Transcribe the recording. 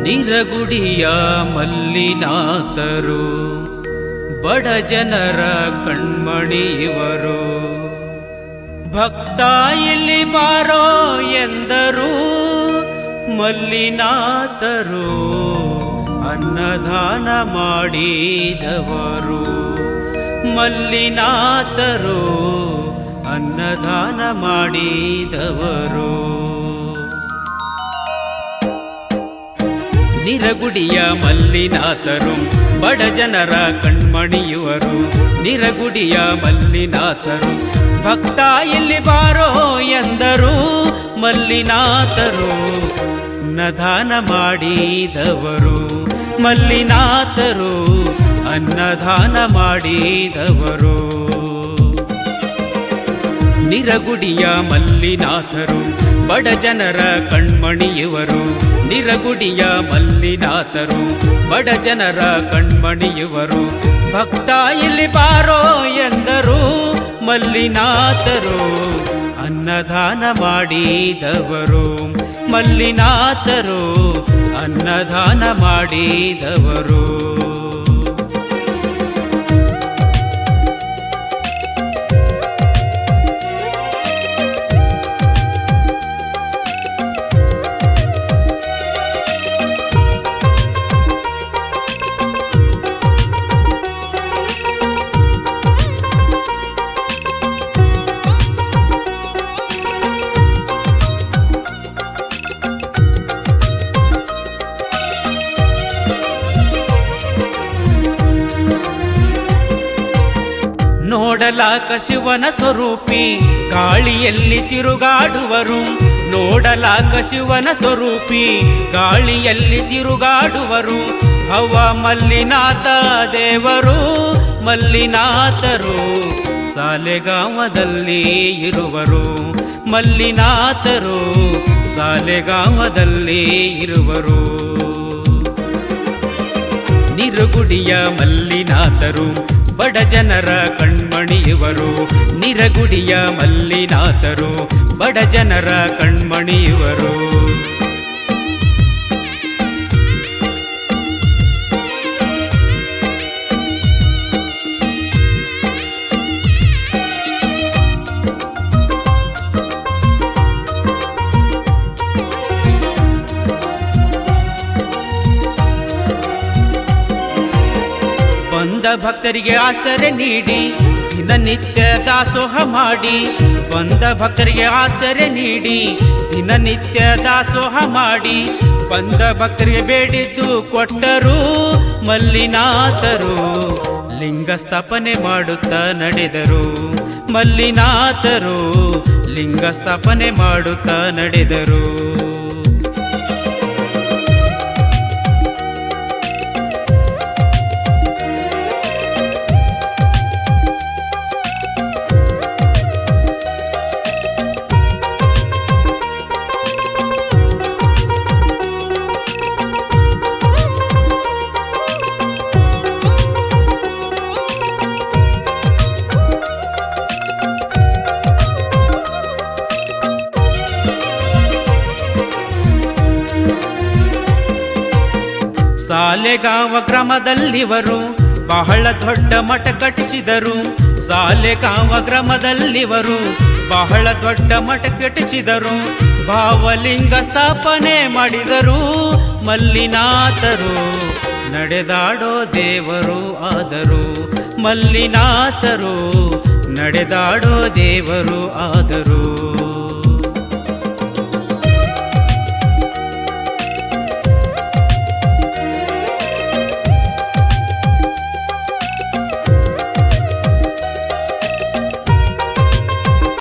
ನಿರಗುಡಿಯ ಮಲ್ಲಿನಾಥರು ಬಡ ಜನರ ಕಣ್ಮಣಿ ಇವರು. ಭಕ್ತ ಇಲ್ಲಿ ಬಾರೋ ಎಂದರು ಮಲ್ಲಿನಾಥರು, ಅನ್ನದಾನ ಮಾಡಿದವರು. ಮಲ್ಲಿನಾಥರು ಅನ್ನದಾನ ಮಾಡಿದವರು. ನಿರಗುಡಿಯ ಮಲ್ಲಿನಾಥರು ಬಡ ಜನರ ಕಣ್ಮಣಿಯುವರು. ನಿರಗುಡಿಯ ಮಲ್ಲಿನಾಥರು ಭಕ್ತ ಇಲ್ಲಿ ಬಾರೋ ಎಂದರು ಮಲ್ಲಿನಾಥರು, ಅನ್ನದಾನ ಮಾಡಿದವರು. ಮಲ್ಲಿನಾಥರು ಅನ್ನದಾನ ಮಾಡಿದವರು. ನಿರಗುಡಿಯ ಮಲ್ಲಿನಾಥರು ಬಡ ಜನರ ಕಣ್ಮಣಿಯುವರು. ನಿರಗುಡಿಯ ಮಲ್ಲಿನಾಥರು ಬಡ ಜನರ ಕಣ್ಮಣಿಯುವರು. ಭಕ್ತ ಇಲ್ಲಿ ಬಾರೋ ಎಂದರು ಮಲ್ಲಿನಾಥರು, ಅನ್ನದಾನ ಮಾಡಿದವರು. ಮಲ್ಲಿನಾಥರು ಅನ್ನದಾನ ಮಾಡಿದವರು. ನೋಡಲಾಕ ಶಿವನ ಸ್ವರೂಪಿ ಗಾಳಿಯಲ್ಲಿ ತಿರುಗಾಡುವರು. ನೋಡಲಾಕ ಶಿವನ ಸ್ವರೂಪಿ ಗಾಳಿಯಲ್ಲಿ ತಿರುಗಾಡುವರು. ಹವ ಮಲ್ಲಿನಾಥ ದೇವರು ಮಲ್ಲಿನಾಥರು ಸಾಲೆಗಾಮದಲ್ಲಿ ಇರುವರು. ಮಲ್ಲಿನಾಥರು ಸಾಲೆಗಾಮದಲ್ಲಿ ಇರುವರು. ನಿರಗುಡಿಯ ಮಲ್ಲಿನಾಥರು ಬಡ ಜನರ ಕಣ್ಮಣಿಯುವರು. ನಿರಗುಡಿಯ ಮಲ್ಲಿನಾಥರು ಬಡ ಜನರ ಕಣ್ಮಣಿಯುವರು. ಬಂದ ಭಕ್ತರಿಗೆ ಆಸರೆ ನೀಡಿ ದಿನನಿತ್ಯ ದಾಸೋಹ ಮಾಡಿ. ಬಂದ ಭಕ್ತರಿಗೆ ಆಸರೆ ನೀಡಿ ದಿನನಿತ್ಯ ದಾಸೋಹ ಮಾಡಿ. ಬಂದ ಭಕ್ತರಿಗೆ ಬೇಡಿದ್ದು ಕೊಟ್ಟರು ಮಲ್ಲಿನಾಥರು, ಲಿಂಗ ಸ್ಥಾಪನೆ ಮಾಡುತ್ತಾ ನಡೆದರು. ಮಲ್ಲಿನಾಥರು ಲಿಂಗ ಸ್ಥಾಪನೆ ಮಾಡುತ್ತಾ ನಡೆದರು. ಸಾಲೆಗಾಂವ ಗ್ರಾಮದಲ್ಲಿವರು ಬಹಳ ದೊಡ್ಡ ಮಠ ಕಟ್ಟಿಸಿದರು. ಸಾಲೆಗಾಂವ ಗ್ರಾಮದಲ್ಲಿವರು ಬಹಳ ದೊಡ್ಡ ಮಠ ಕಟ್ಟಿಸಿದರು. ಭಾವಲಿಂಗ ಸ್ಥಾಪನೆ ಮಾಡಿದರು ಮಲ್ಲಿನಾಥರು, ನಡೆದಾಡೋ ದೇವರು ಆದರು. ಮಲ್ಲಿನಾಥರು ನಡೆದಾಡೋ ದೇವರು ಆದರು.